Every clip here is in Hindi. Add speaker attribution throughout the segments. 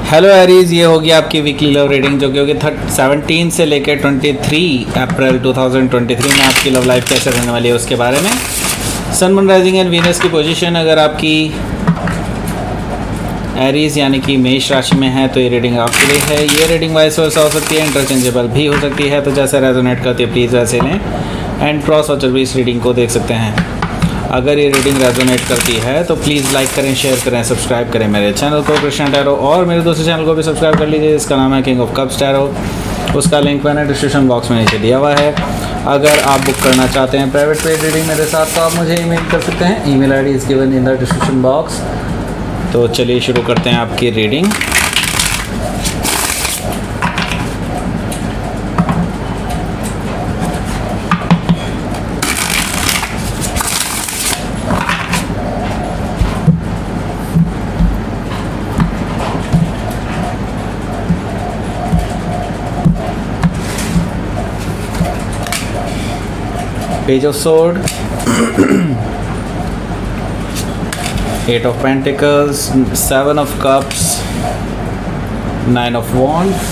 Speaker 1: हेलो एरीज, ये होगी आपकी वीकली लव रीडिंग जो कि होगी 17 से लेकर 23 अप्रैल 2023 में आपकी लव लाइफ कैसे रहने वाली है उसके बारे में। सन, मून, राइजिंग एंड वीनस की पोजीशन अगर आपकी एरीज यानी कि मेष राशि में है तो ये रीडिंग आपके लिए है। ये रीडिंग वाइस वर्सा हो सकती है, इंटरचेंजेबल भी हो सकती है, तो जैसे रेजोनेट करती है प्लीज़ वैसे लें एंड क्रॉस वाचर भी इस रीडिंग को देख सकते हैं। अगर ये रीडिंग रेजोनेट करती है तो प्लीज़ लाइक करें, शेयर करें, सब्सक्राइब करें मेरे चैनल को कृष्णा टैरो, और मेरे दूसरे चैनल को भी सब्सक्राइब कर लीजिए जिसका नाम है किंग ऑफ कप्स टैरो। उसका लिंक मैंने डिस्क्रिप्शन बॉक्स में नीचे दिया हुआ है। अगर आप बुक करना चाहते हैं प्राइवेट पेड रीडिंग मेरे साथ तो आप मुझे ईमेल कर सकते हैं। Email ID is given in the description box. तो चलिए शुरू करते हैं आपकी reading. Page of Sword, Eight of Pentacles, Seven of Cups, Nine of Wands,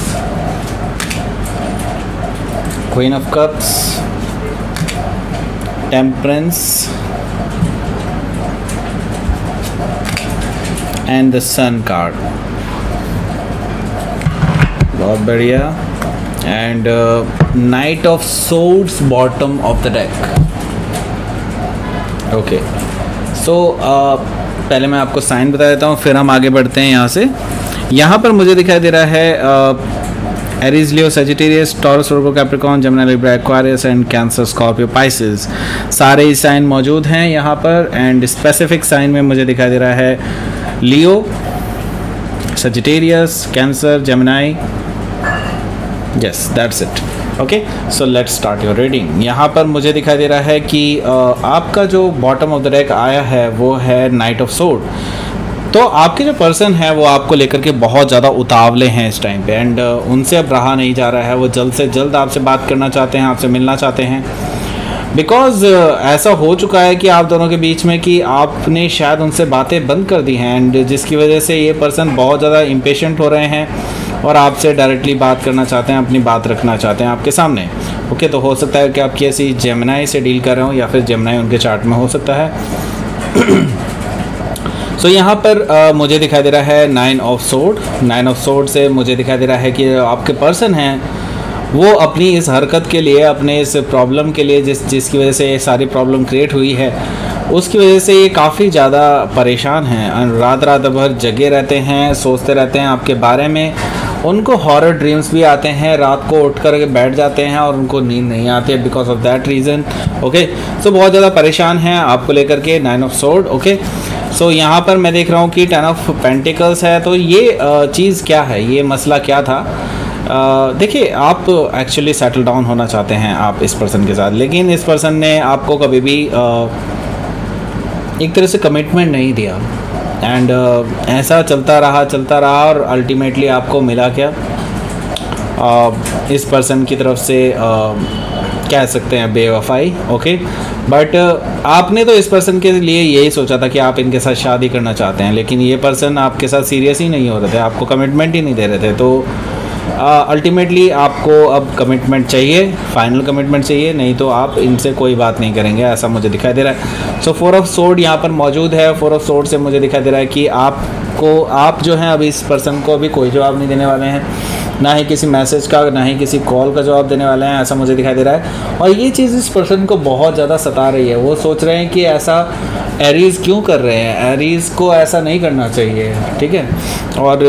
Speaker 1: Queen of Cups, Temperance and the Sun card। बहुत बढ़िया। And knight of swords bottom of the deck. Okay, so पहले मैं आपको साइन बता देता हूँ फिर हम आगे बढ़ते हैं यहाँ से। यहाँ पर मुझे दिखाई दे रहा है Aries, Leo, Sagittarius, taurus, Virgo, Capricorn, Gemini, Libra, Aquarius and cancer, Scorpio, Pisces, सारे ही साइन मौजूद हैं यहाँ पर। एंड स्पेसिफिक साइन में मुझे दिखाई दे रहा है Leo, Sagittarius, Cancer, Gemini. Yes, that's it. Okay, so let's start your reading. यहाँ पर मुझे दिखाई दे रहा है कि आपका जो बॉटम ऑफ द डेक आया है वो है नाइट ऑफ सोर्ड। तो आपके जो पर्सन है वो आपको लेकर के बहुत ज़्यादा उतावले हैं इस टाइम पे, एंड उनसे अब रहा नहीं जा रहा है। वो जल्द से जल्द आपसे बात करना चाहते हैं, आपसे मिलना चाहते हैं, बिकॉज ऐसा हो चुका है कि आप दोनों के बीच में कि आपने शायद उनसे बातें बंद कर दी हैं, एंड जिसकी वजह से ये पर्सन बहुत ज़्यादा इम्पेशेंट हो रहे हैं और आपसे डायरेक्टली बात करना चाहते हैं, अपनी बात रखना चाहते हैं आपके सामने। ओके, तो हो सकता है कि आप किसी जेमिनी से डील कर रहे हो या फिर जेमिनी उनके चार्ट में हो सकता है। सो यहाँ पर मुझे दिखाई दे रहा है nine of sword. Nine of sword से मुझे दिखाई दे रहा है कि आपके पर्सन हैं वो अपनी इस हरकत के लिए, अपने इस प्रॉब्लम के लिए जिसकी वजह से ये सारी प्रॉब्लम क्रिएट हुई है, उसकी वजह से ये काफ़ी ज़्यादा परेशान हैं। रात रात भर जगे रहते हैं, सोचते रहते हैं आपके बारे में। उनको हॉरर ड्रीम्स भी आते हैं, रात को उठ कर के बैठ जाते हैं और उनको नींद नहीं आती है because of that reason. Okay, so बहुत ज़्यादा परेशान हैं आपको लेकर के। Nine of sword. Okay, so यहाँ पर मैं देख रहा हूँ कि 10 ऑफ पेंटिकल्स है। तो ये चीज़ क्या है, ये मसला क्या था? देखिए, आप एक्चुअली सेटल डाउन होना चाहते हैं आप इस पर्सन के साथ, लेकिन इस पर्सन ने आपको कभी भी एक तरह से कमिटमेंट नहीं दिया, एंड ऐसा चलता रहा और अल्टीमेटली आपको मिला क्या? इस पर्सन की तरफ से कह सकते हैं बेवफाई। ओके, बट आपने तो इस पर्सन के लिए यही सोचा था कि आप इनके साथ शादी करना चाहते हैं, लेकिन ये पर्सन आपके साथ सीरियस ही नहीं हो रहे थे, आपको कमिटमेंट ही नहीं दे रहे थे। तो अल्टीमेटली आपको अब कमिटमेंट चाहिए, फाइनल कमिटमेंट चाहिए, नहीं तो आप इनसे कोई बात नहीं करेंगे, ऐसा मुझे दिखाई दे रहा है। सो 4 ऑफ सोर्ड यहाँ पर मौजूद है। 4 ऑफ सोर्ड से मुझे दिखाई दे रहा है कि आप जो हैं अभी इस पर्सन को अभी कोई जवाब नहीं देने वाले हैं, ना ही किसी मैसेज का, ना ही किसी कॉल का जवाब देने वाले हैं, ऐसा मुझे दिखाई दे रहा है। और ये चीज़ इस पर्सन को बहुत ज़्यादा सता रही है। वो सोच रहे हैं कि ऐसा एरीज क्यों कर रहे हैं, एरीज को ऐसा नहीं करना चाहिए, ठीक है, और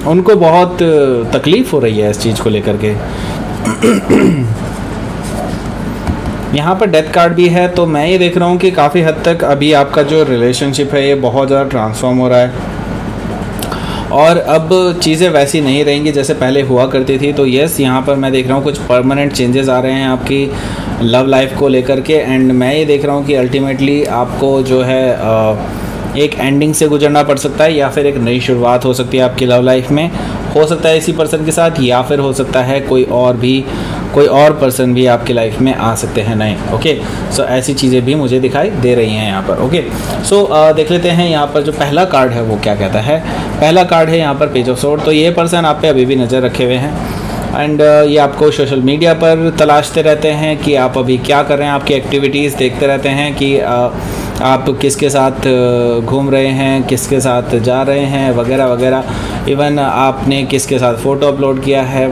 Speaker 1: उनको बहुत तकलीफ़ हो रही है इस चीज़ को लेकर के। यहाँ पर डेथ कार्ड भी है। तो मैं ये देख रहा हूँ कि काफ़ी हद तक अभी आपका जो रिलेशनशिप है ये बहुत ज़्यादा ट्रांसफॉर्म हो रहा है और अब चीज़ें वैसी नहीं रहेंगी जैसे पहले हुआ करती थी। तो यस, यहाँ पर मैं देख रहा हूँ कुछ परमानेंट चेंजेस आ रहे हैं आपकी लव लाइफ को लेकर के, एंड मैं ये देख रहा हूँ कि अल्टीमेटली आपको जो है एक एंडिंग से गुजरना पड़ सकता है या फिर एक नई शुरुआत हो सकती है आपकी लव लाइफ में। हो सकता है इसी पर्सन के साथ, या फिर हो सकता है कोई और पर्सन भी आपकी लाइफ में आ सकते हैं नए। ओके, सो ऐसी चीज़ें भी मुझे दिखाई दे रही हैं यहाँ पर। ओके, सो देख लेते हैं यहाँ पर जो पहला कार्ड है वो क्या कहता है। पहला कार्ड है यहाँ पर पेज ऑफ सोर्ड। तो ये पर्सन आप पे अभी भी नज़र रखे हुए हैं एंड ये आपको सोशल मीडिया पर तलाशते रहते हैं कि आप अभी क्या कर रहे हैं, आपकी एक्टिविटीज़ देखते रहते हैं कि आप किसके साथ घूम रहे हैं, किसके साथ जा रहे हैं वगैरह वगैरह। इवन आपने किसके साथ फ़ोटो अपलोड किया है,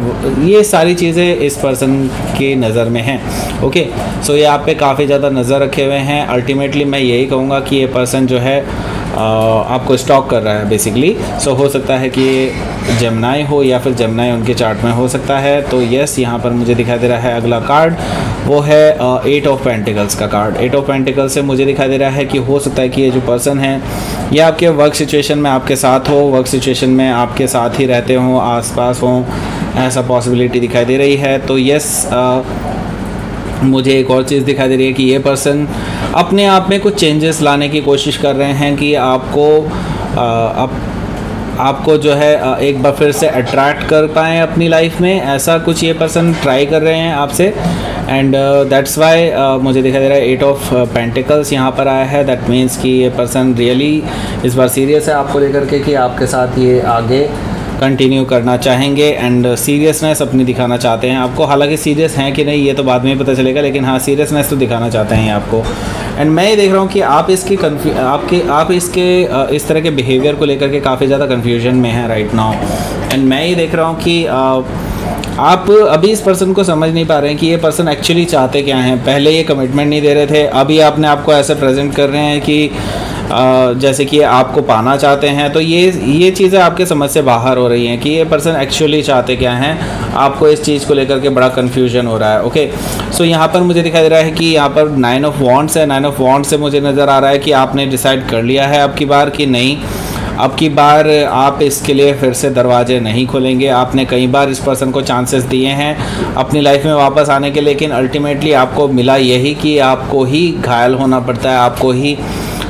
Speaker 1: ये सारी चीज़ें इस पर्सन की नज़र में हैं। ओके, सो ये आप पे काफ़ी ज़्यादा नज़र रखे हुए हैं। अल्टीमेटली मैं यही कहूँगा कि ये पर्सन जो है आपको स्टॉक कर रहा है बेसिकली। सो हो सकता है कि जेमिनी हो या फिर जेमिनी उनके चार्ट में हो सकता है। तो यस, यहाँ पर मुझे दिखाई दे रहा है अगला कार्ड वो है 8 ऑफ पेंटिकल्स का कार्ड। 8 ऑफ पेंटिकल्स से मुझे दिखाई दे रहा है कि हो सकता है कि ये जो पर्सन है ये आपके वर्क सिचुएशन में आपके साथ हो, वर्क सिचुएशन में आपके साथ ही रहते हों, आसपास हों, ऐसा पॉसिबिलिटी दिखाई दे रही है। तो यस, मुझे एक और चीज़ दिखाई दे रही है कि ये पर्सन अपने आप में कुछ चेंजेस लाने की कोशिश कर रहे हैं कि आपको जो है एक बार फिर से अट्रैक्ट कर पाएँ अपनी लाइफ में, ऐसा कुछ ये पर्सन ट्राई कर रहे हैं आपसे। एंड दैट्स वाई मुझे दिखाई दे रहा है 8 ऑफ पेंटिकल्स यहाँ पर आया है। दैट मीन्स कि ये पर्सन रियली इस बार सीरियस है आपको लेकर के कि आपके साथ ये आगे कंटिन्यू करना चाहेंगे एंड सीरियसनेस अपनी दिखाना चाहते हैं आपको। हालांकि सीरियस हैं कि नहीं ये तो बाद में ही पता चलेगा, लेकिन हाँ सीरियसनेस तो दिखाना चाहते हैं आपको। एंड मैं ये देख रहा हूँ कि आप इसके इस तरह के बिहेवियर को लेकर के काफ़ी ज़्यादा कन्फ्यूजन में हैं राइट नाउ। एंड मैं ये देख रहा हूँ कि आप अभी इस पर्सन को समझ नहीं पा रहे हैं कि ये पर्सन एक्चुअली चाहते क्या हैं। पहले ये कमिटमेंट नहीं दे रहे थे, अभी आपने आपको ऐसे प्रेजेंट कर रहे हैं कि जैसे कि आपको पाना चाहते हैं। तो ये चीज़ें आपके समझ से बाहर हो रही हैं कि ये पर्सन एक्चुअली चाहते क्या हैं। आपको इस चीज़ को लेकर के बड़ा कन्फ्यूजन हो रहा है। ओके, सो यहाँ पर मुझे दिखाई दे रहा है कि यहाँ पर 9 ऑफ वॉन्ड्स है। 9 ऑफ वॉन्ड्स से मुझे नज़र आ रहा है कि आपने डिसाइड कर लिया है अब की बार कि नहीं, अब की बार आप इसके लिए फिर से दरवाजे नहीं खोलेंगे। आपने कई बार इस पर्सन को चांसेस दिए हैं अपनी लाइफ में वापस आने के, लेकिन अल्टीमेटली आपको मिला यही कि आपको ही घायल होना पड़ता है, आपको ही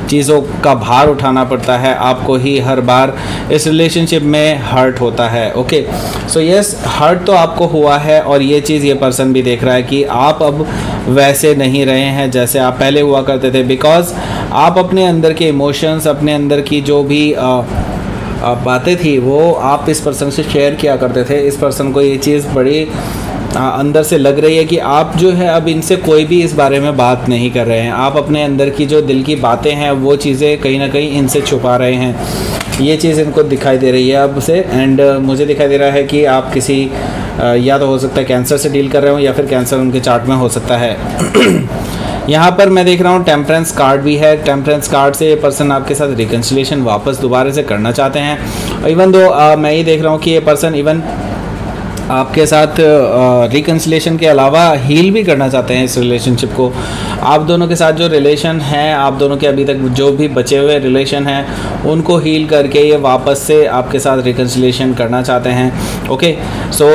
Speaker 1: चीज़ों का भार उठाना पड़ता है, आपको ही हर बार इस रिलेशनशिप में हर्ट होता है। ओके, सो यस, हर्ट तो आपको हुआ है और ये चीज़ ये पर्सन भी देख रहा है कि आप अब वैसे नहीं रहे हैं जैसे आप पहले हुआ करते थे। बिकॉज आप अपने अंदर के इमोशंस, अपने अंदर की जो भी बातें थी वो आप इस पर्सन से शेयर किया करते थे। इस पर्सन को ये चीज़ बड़ी अंदर से लग रही है कि आप जो है अब इनसे कोई भी इस बारे में बात नहीं कर रहे हैं। आप अपने अंदर की जो दिल की बातें हैं वो चीज़ें कहीं ना कहीं इनसे छुपा रहे हैं। ये चीज़ इनको दिखाई दे रही है अब से। एंड मुझे दिखाई दे रहा है कि आप किसी या तो हो सकता है कैंसर से डील कर रहे हो या फिर कैंसर उनके चार्ट में हो सकता है। यहाँ पर मैं देख रहा हूँ टेम्परेंस कार्ड भी है। टेम्परेंस कार्ड से ये पर्सन आपके साथ रिकन्सिलिएशन वापस दोबारा से करना चाहते हैं। इवन दो मैं ये देख रहा हूँ कि ये पर्सन इवन आपके साथ रिकन्सिलेशन के अलावा हील भी करना चाहते हैं इस रिलेशनशिप को। आप दोनों के साथ जो रिलेशन है, आप दोनों के अभी तक जो भी बचे हुए रिलेशन हैं उनको हील करके ये वापस से आपके साथ रिकन्सिलेशन करना चाहते हैं। ओके, सो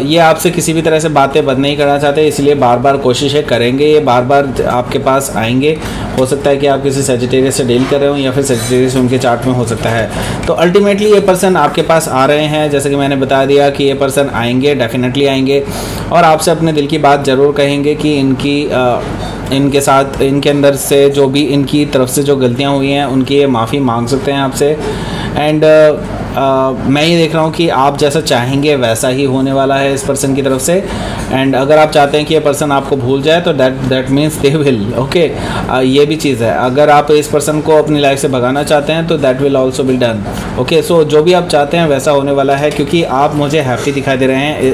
Speaker 1: ये आपसे किसी भी तरह से बातें बंद नहीं करना चाहते, इसलिए बार बार कोशिशें करेंगे, ये बार बार आपके पास आएंगे। हो सकता है कि आप किसी सेजिटेरियस से डील कर रहे हो या फिर सेजिटेरियस उनके चार्ट में हो सकता है। तो अल्टीमेटली ये पर्सन आपके पास आ रहे हैं। जैसे कि मैंने बता दिया कि ये पर्सन आएंगे, डेफिनेटली आएंगे और आपसे अपने दिल की बात ज़रूर कहेंगे कि इनके साथ, इनके अंदर से जो भी इनकी तरफ से जो गलतियां हुई हैं उनकी ये माफ़ी मांग सकते हैं आपसे। एंड मैं ये देख रहा हूँ कि आप जैसा चाहेंगे वैसा ही होने वाला है इस पर्सन की तरफ से। एंड अगर आप चाहते हैं कि ये पर्सन आपको भूल जाए तो that means they will. Okay, ये भी चीज़ है। अगर आप इस पर्सन को अपनी लाइफ से भगाना चाहते हैं तो that will also be done. Okay, so जो भी आप चाहते हैं वैसा होने वाला है, क्योंकि आप मुझे हैप्पी दिखाई दे रहे हैं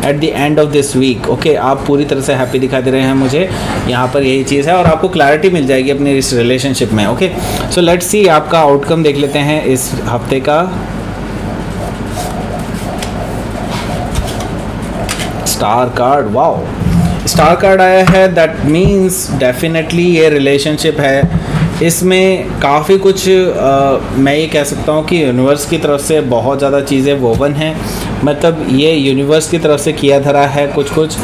Speaker 1: at the end of this week. Okay, आप पूरी तरह से हैप्पी दिखाई दे रहे हैं मुझे, यहाँ पर यही चीज़ है और आपको क्लैरिटी मिल जाएगी अपनी इस रिलेशनशिप में। ओके, सो लेट्स सी आपका आउटकम देख लेते हैं इस हफ्ते का। Star card, wow, star card आया है। दैट मीन्स डेफिनेटली ये रिलेशनशिप है इसमें काफ़ी कुछ मैं ये कह सकता हूँ कि यूनिवर्स की तरफ से बहुत ज़्यादा चीज़ें वोवन हैं। मतलब ये यूनिवर्स की तरफ से किया धरा है कुछ कुछ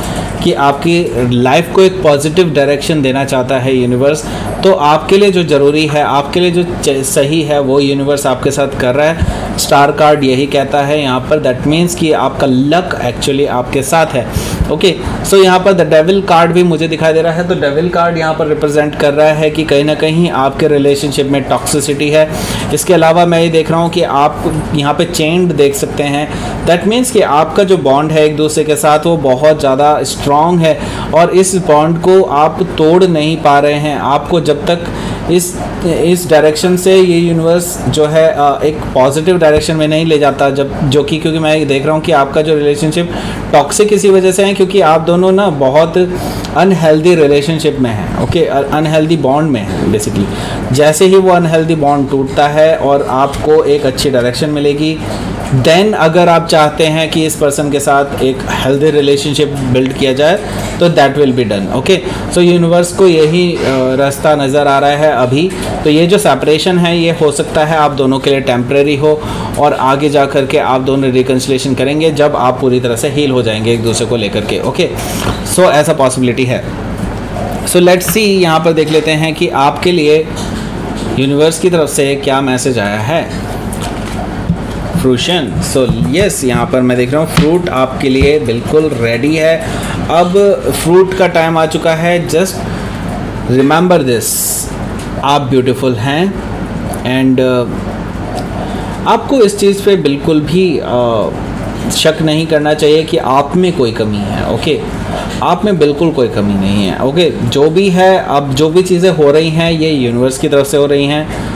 Speaker 1: कि आपकी लाइफ को एक पॉजिटिव डायरेक्शन देना चाहता है यूनिवर्स। तो आपके लिए जो ज़रूरी है, आपके लिए जो सही है, वो यूनिवर्स आपके साथ कर रहा है। स्टार कार्ड यही कहता है यहाँ पर, दैट मीन्स कि आपका लक एक्चुअली आपके साथ है। ओके, सो यहाँ पर द डेविल कार्ड भी मुझे दिखाई दे रहा है। तो डेविल कार्ड यहाँ पर रिप्रेजेंट कर रहा है कि कहीं ना कहीं आपके रिलेशनशिप में टॉक्सिसिटी है। इसके अलावा मैं ये देख रहा हूँ कि आप यहाँ पे चेंड देख सकते हैं। दैट मीन्स कि आपका जो बॉन्ड है एक दूसरे के साथ वो बहुत ज़्यादा स्ट्रॉन्ग है और इस बॉन्ड को आप तोड़ नहीं पा रहे हैं। आपको जब तक इस डायरेक्शन से ये यूनिवर्स जो है एक पॉजिटिव डायरेक्शन में नहीं ले जाता, जब जो कि क्योंकि मैं देख रहा हूँ कि आपका जो रिलेशनशिप टॉक्सिक इसी वजह से है क्योंकि आप दोनों ना बहुत अनहेल्दी रिलेशनशिप में हैं। ओके, अनहेल्दी बॉन्ड में है बेसिकली। जैसे ही वो अनहेल्दी बॉन्ड टूटता है और आपको एक अच्छी डायरेक्शन मिलेगी, देन अगर आप चाहते हैं कि इस पर्सन के साथ एक हेल्दी रिलेशनशिप बिल्ड किया जाए तो that will be done. Okay, so universe को यही रास्ता नज़र आ रहा है अभी। तो ये जो सेपरेशन है ये हो सकता है आप दोनों के लिए टेम्परेरी हो और आगे जा कर के आप दोनों रिकन्सिलेशन करेंगे जब आप पूरी तरह से हील हो जाएंगे एक दूसरे को लेकर के। ओके, सो ऐसा पॉसिबिलिटी है। सो लेट्स सी, यहाँ पर देख लेते हैं कि आपके लिए यूनिवर्स की तरफ से क्या मैसेज आया है। फ्रूशन, सो यस, यहाँ पर मैं देख रहा हूँ फ्रूट आपके लिए बिल्कुल रेडी है। अब फ्रूट का टाइम आ चुका है। जस्ट रिमेंबर दिस, आप ब्यूटीफुल हैं एंड आपको इस चीज़ पे बिल्कुल भी शक नहीं करना चाहिए कि आप में कोई कमी है। ओके, आप में बिल्कुल कोई कमी नहीं है। ओके, जो भी है, अब जो भी चीज़ें हो रही हैं ये यूनिवर्स की तरफ से हो रही हैं।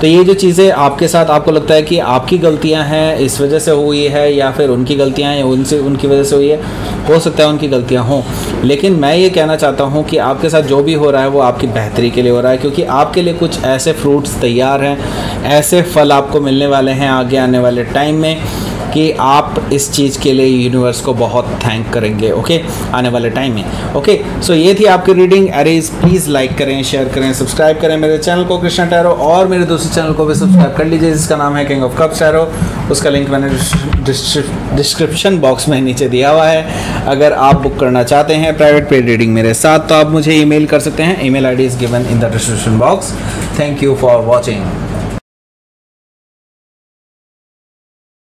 Speaker 1: तो ये जो चीज़ें आपके साथ आपको लगता है कि आपकी गलतियां हैं इस वजह से हुई है या फिर उनकी गलतियां हैं उनकी वजह से हुई है, हो सकता है उनकी गलतियां हों, लेकिन मैं ये कहना चाहता हूं कि आपके साथ जो भी हो रहा है वो आपकी बेहतरी के लिए हो रहा है क्योंकि आपके लिए कुछ ऐसे फ्रूट्स तैयार हैं, ऐसे फल आपको मिलने वाले हैं आगे आने वाले टाइम में कि आप इस चीज़ के लिए यूनिवर्स को बहुत थैंक करेंगे। ओके, आने वाले टाइम में। ओके, सो ये थी आपकी रीडिंग। एरीज, प्लीज़ लाइक करें, शेयर करें, सब्सक्राइब करें मेरे चैनल को कृष्णा टैरो, और मेरे दूसरे चैनल को भी सब्सक्राइब कर लीजिए जिसका नाम है किंग ऑफ कप्स टैरो। उसका लिंक मैंने डिस्क्रिप्शन बॉक्स में नीचे दिया हुआ है। अगर आप बुक करना चाहते हैं प्राइवेट पेड रीडिंग मेरे साथ तो आप मुझे ईमेल कर सकते हैं। Email ID is given in the description box. Thank you for watching.